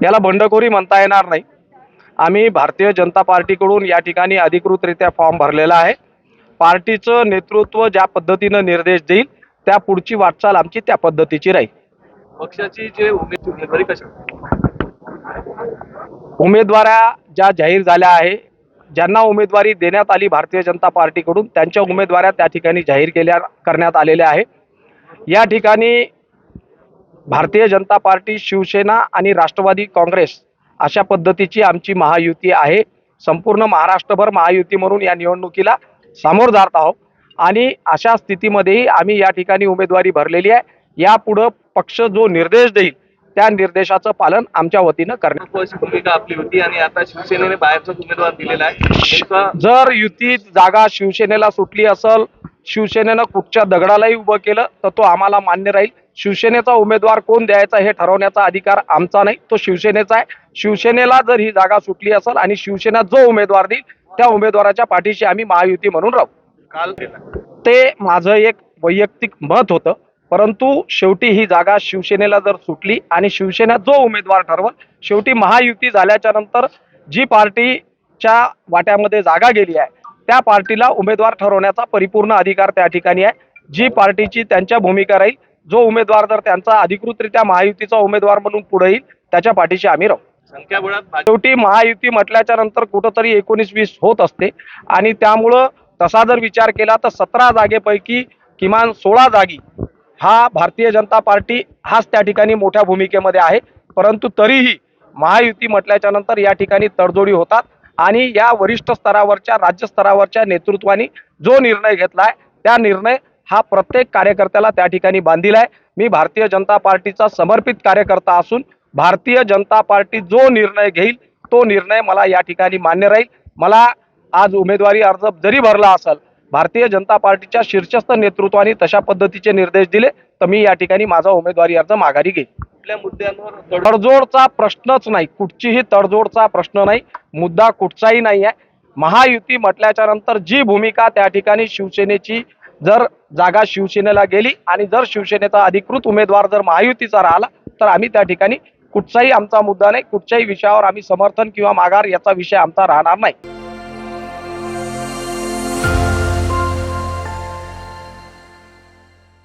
याला बंडखोरी म्हणता येणार नाही। आम्ही भारतीय जनता पार्टीकडून या ठिकाणी अधिकृतरित्या फॉर्म भरलेला आहे। पार्टीचं नेतृत्व ज्या पद्धतीने निर्देश देईल त्या पुढची वाटचाल आमची त्या पद्धतीची राहील। पक्षाची जे उमेदवारी कशा उमेदवाऱ्या ज्या जाहीर झाल्या आहे, ज्यांना उमेदवारी देण्यात आली भारतीय जनता पार्टीकडून त्यांच्या उमेदवाऱ्या त्या ठिकाणी जाहीर करण्यात आलेल्या आहे। या ठिकाणी भारतीय जनता पार्टी, शिवसेना आणि राष्ट्रवादी काँग्रेस अशा पद्धतीची आमची महायुती आहे। संपूर्ण महाराष्ट्रभर महायुती म्हणून या निवडणुकीला सामोर जात आहोत आणि अशा स्थितीमध्येही आम्ही या ठिकाणी उमेदवारी भरलेली आहे। यापुढे पक्ष जो निर्देश देईल त्या निर्देशाचं पालन आमच्या वतीनं करण्यात। अशी भूमिका आपली होती आणि आता शिवसेनेने बाहेरचा उमेदवार दिलेला आहे। जर युती जागा शिवसेनेला सुटली असेल, शिवसेनेनं कुठच्या दगडालाही उभं केलं तर तो आम्हाला मान्य राहील। शिवसेनेचा उमेदवार कोण द्यायचा हे ठरवण्याचा अधिकार आमचा नाही, तो शिवसेनेचा आहे। शिवसेनेला जर ही जागा सुटली असेल आणि शिवसेना जो उमेदवार देईल त्या उमेदवाराच्या पाठीशी आम्ही महायुती म्हणून राहू। काल ते माझं एक वैयक्तिक मत होतं, परंतु शेवटी ही जागा शिवसेनेला जर सुटली आणि शिवसेना जो उमेदवार ठरवल, शेवटी महायुती झाल्याच्या नंतर जी पार्टीच्या वाट्यामध्ये जागा गेली आहे त्या पार्टीला उमेदवार ठरवण्याचा परिपूर्ण अधिकार त्या ठिकाणी आहे। जी पार्टीची त्यांच्या भूमिका राहील, जो उमेदवार जर त्यांचा अधिकृतरित्या महायुतीचा उमेदवार म्हणून पुढे येईल त्याच्या पाठीशी आम्ही राहू। संख्याबळात शेवटी महायुती म्हटल्याच्या नंतर कुठंतरी 19-20 होत असते आणि त्यामुळं तसा जर विचार केला तर 17 जागेपैकी किमान 16 जागी हा भारतीय जनता पार्टी हाच त्या ठिकाणी मोठ्या भूमिकेमध्ये आहे। परंतु तरीही महायुती म्हटल्याच्या नंतर या ठिकाणी तडजोडी होतात आणि या वरिष्ठ स्तरावरच्या राज्य स्तरावरच्या नेतृत्वाने जो निर्णय घेतलाय त्या निर्णय हा प्रत्येक कार्यकर्त्याला त्या ठिकाणी बांधील आहे। मी भारतीय जनता पार्टीचा समर्पित कार्यकर्ता असून भारतीय जनता पार्टी जो निर्णय घेईल तो निर्णय मला या ठिकाणी मान्य राहील। मला आज उमेदवारी अर्ज जरी भरला असेल, भारतीय जनता पार्टीच्या शीर्षस्थ नेतृत्वाने तशा पद्धतीचे निर्देश दिले तर मी या ठिकाणी माझा उमेदवारी अर्ज माघारी घेईन। कुठल्या मुद्द्यांवर तडजोडचा प्रश्नच नाही, कुठचीही तडजोडचा प्रश्न नाही, मुद्दा कुठचाही नाही आहे। महायुती म्हटल्याच्या नंतर जी भूमिका त्या ठिकाणी शिवसेनेची, जर जागा शिवसेनेला गेली आणि जर शिवसेनेचा अधिकृत उमेदवार जर महायुतीचा राहिला तर आम्ही त्या ठिकाणी कुठचाही आमचा मुद्दा नाही, कुठच्याही विषयावर आम्ही समर्थन किंवा माघार याचा विषय आमचा राहणार नाही।